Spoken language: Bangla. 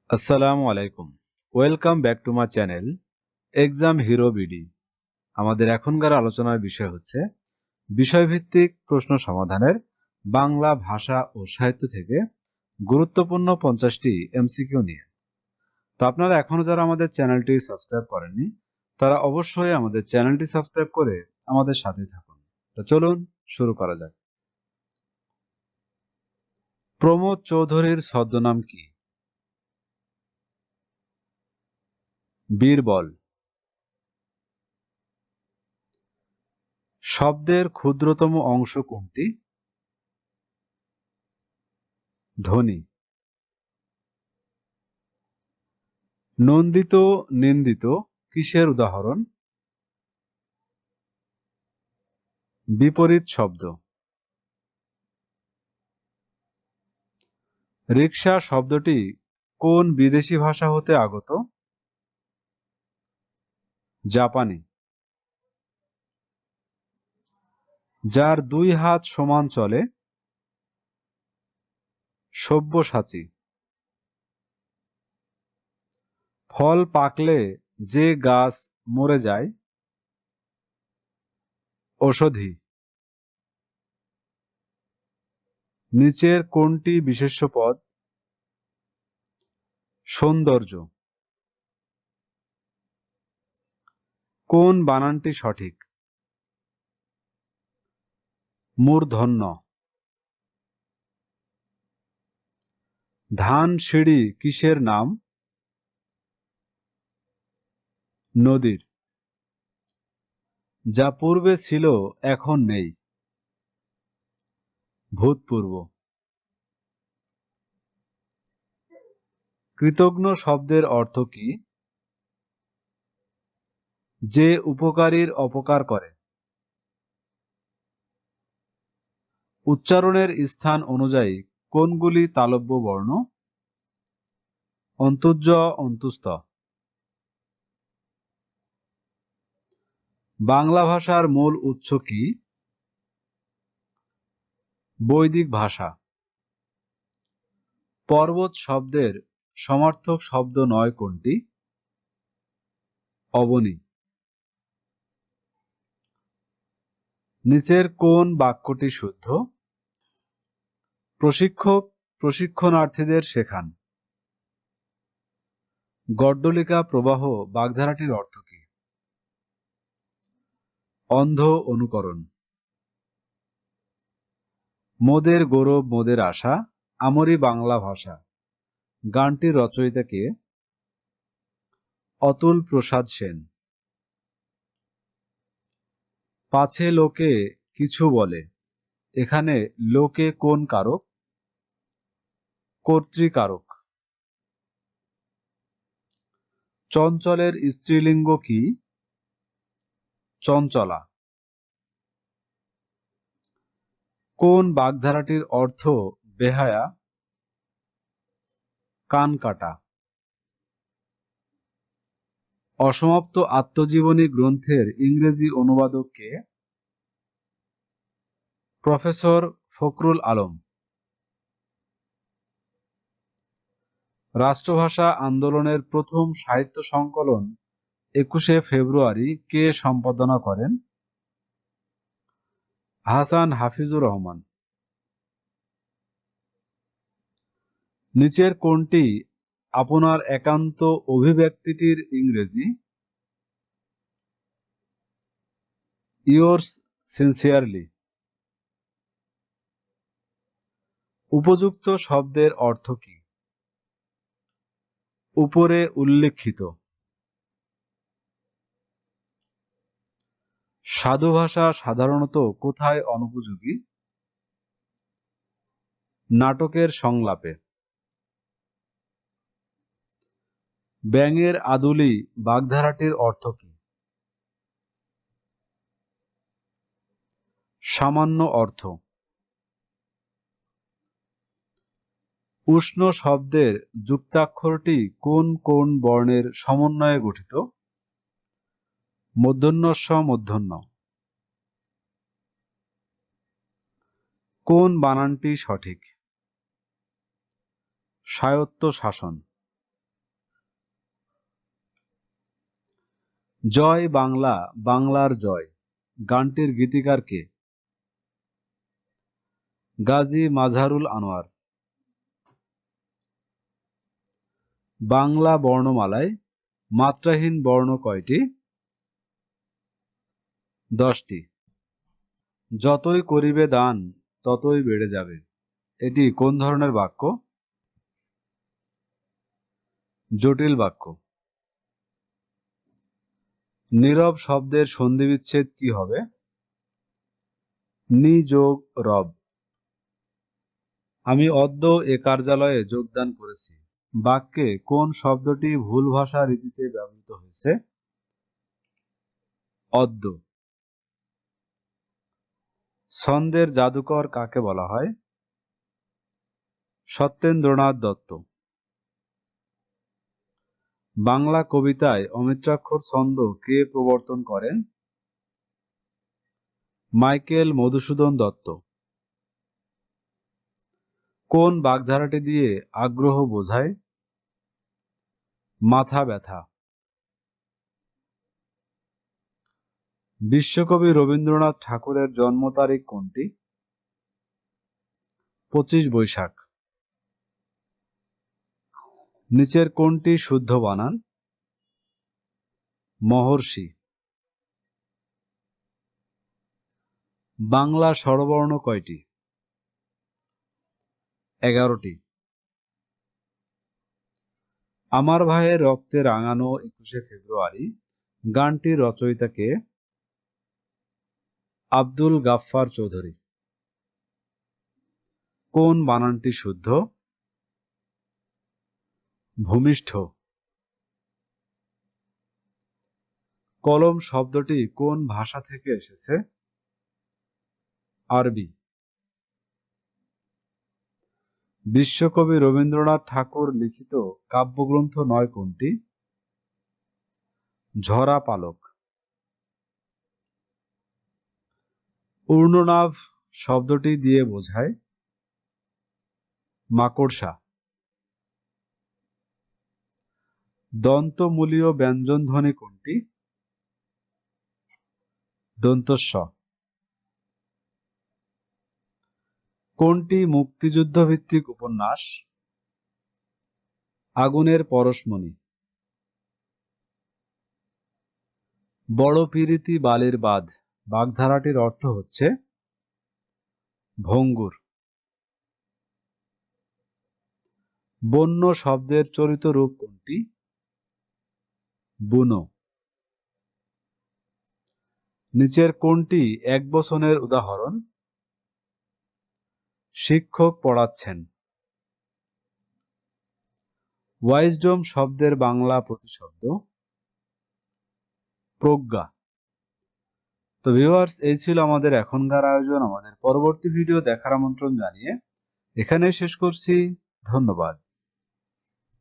আসসালামু আলাইকুম। Welcome back to my channel exam hero BD. আমাদের এখনকার আলোচনার বিষয় হচ্ছে বিষয়ভিত্তিক প্রশ্ন সমাধানের বাংলা ভাষা ও সাহিত্য থেকে গুরুত্বপূর্ণ 50টি এমসিকিউ নিয়ে। তো আপনারা এখনো যারা আমাদের চ্যানেলটি সাবস্ক্রাইব করেননি তারা অবশ্যই আমাদের চ্যানেলটি সাবস্ক্রাইব করে আমাদের সাথে থাকুন। তো চলুন শুরু করা যাক। প্রমোদ চৌধুরীর ছদ্মনাম কি? বীরবল। শব্দের ক্ষুদ্রতম অংশ কোনটি? ধ্বনি। নন্দিত নিন্দিত কিসের উদাহরণ? বিপরীত শব্দ। রিকশা শব্দটি কোন বিদেশি ভাষা হতে আগত? জাপানি। যার দুই হাত সমান চলে? সব্যসাচী। ফল পাকলে যে গাছ মরে যায়? ঔষধি। নিচের কোনটি বিশেষ্য পদ? সৌন্দর্য। কোন বানানটি সঠিক? মূর্ধন্য। ধান সিঁড়ি কিসের নাম? নদীর। যা পূর্বে ছিল এখন নেই? ভূতপূর্ব। কৃতঘ্ন শব্দের অর্থ কি? যে উপকারীর অপকার করে। উচ্চারণের স্থান অনুযায়ী কোনগুলি তালব্য বর্ণ? অন্ত্যুজ অন্ত্যুস্থ। বাংলা ভাষার মূল উৎস কি? বৈদিক ভাষা। পর্বত শব্দের সমার্থক শব্দ নয় কোনটি? অবনী। নিচের কোন বাক্যটি শুদ্ধ? প্রশিক্ষক প্রশিক্ষণার্থীদের শেখান। গড্ডলিকা প্রবাহ বাগধারাটির অর্থ কি? অন্ধ অনুকরণ। মোদের গৌরব মোদের আশা আমরি বাংলা ভাষা গানটির রচয়িতা কে? অতুল প্রসাদ সেন। পাছে লোকে কিছু বলে, এখানে লোকে কোন কারক? কর্তৃকারক। চঞ্চলের স্ত্রীলিঙ্গ কি? চঞ্চলা। কোন বাগধারাটির অর্থ বেহায়া? কান কাটা। অসমাপ্ত আত্মজীবনী গ্রন্থের ইংরেজি অনুবাদক কে? প্রফেসর ফখরুল আলম। রাষ্ট্রভাষা আন্দোলনের প্রথম সাহিত্য সংকলন 21শে ফেব্রুয়ারি কে সম্পাদনা করেন? হাসান হাফিজুর রহমান। নিচের কোনটি আপনার একান্ত অভিব্যক্তিটির ইংরেজি? Yours sincerely. উপযুক্ত শব্দের অর্থ কি? উপরে উল্লেখিত। সাধু ভাষা সাধারণত কোথায় অনুপযোগী? নাটকের সংলাপে। ব্যাঙের আদুলি বাগধারাটির অর্থ কি? সামান্য অর্থ। উষ্ণ শব্দের যুক্তাক্ষরটি কোন কোন বর্ণের সমন্বয়ে গঠিত? মূর্ধন্য-ষ মূর্ধন্য। কোন বানানটি সঠিক? স্বায়ত্তশাসন। জয় বাংলা, বাংলার জয় গানটির গীতিকার কে? গাজী মাজহারুল আনোয়ার। বাংলা বর্ণমালায় মাত্রাহীন বর্ণ কয়টি? 10টি। যতই করিবে দান ততই বেড়ে যাবে, এটি কোন ধরনের বাক্য? জটিল বাক্য। নীরব শব্দের সন্ধিবিচ্ছেদ কি হবে? নি যোগ রব। আমি অদ্য এ কার্যালয়ে যোগদান করেছি বাক্যে কোন শব্দটি ভুল ভাষা রীতিতে ব্যবহৃত হয়েছে? অদ্য। ছন্দের জাদুকর কাকে বলা হয়? সত্যেন্দ্রনাথ দত্ত। বাংলা কবিতায় অমিত্রাক্ষর ছন্দ কে প্রবর্তন করেন? মাইকেল মধুসূদন দত্ত। কোন বাগধারাটি দিয়ে আগ্রহ বোঝায়? মাথা ব্যথা। বিশ্বকবি রবীন্দ্রনাথ ঠাকুরের জন্ম তারিখ কোনটি? 25 বৈশাখ। নিচের কোনটি শুদ্ধ বানান? মহর্ষি। বাংলা স্বরবর্ণ কয়টি? 11টি। আমার ভাইয়ের রক্তে রাঙানো 21শে ফেব্রুয়ারি গানটির রচয়িতা কে? আব্দুল গাফফার চৌধুরী। কোন বানানটি শুদ্ধ? ভূমিষ্ঠ। কলম শব্দটি কোন ভাষা থেকে এসেছে? আরবি। বিশ্বকবি রবীন্দ্রনাথ ঠাকুর লিখিত কাব্যগ্রন্থ নয় কোনটি? ঝরা পালক। ঊর্ণনাভ শব্দটি দিয়ে বোঝায়? মাকড়সা। দন্তমূলীয় ব্যঞ্জনধ্বনি কোনটি? দন্তস্ব। কোনটি মুক্তিযুদ্ধ ভিত্তিক উপন্যাস? আগুনের পরশমণি। বড় পিরিতি বালির বাঁধ বাগধারাটির অর্থ হচ্ছে? ভঙ্গুর। বন্য শব্দের চলিত রূপ কোনটি? বুনো। নিচের কোনটি একবচনের উদাহরণ? শিক্ষক পড়াচ্ছেন। ওয়াইজডম শব্দের বাংলা প্রতিশব্দ? প্রজ্ঞা। তো ভিউয়ার্স, এই ছিল আমাদের এখনকার আয়োজন। আমাদের পরবর্তী ভিডিও দেখার আমন্ত্রণ জানিয়ে এখানেই শেষ করছি। ধন্যবাদ।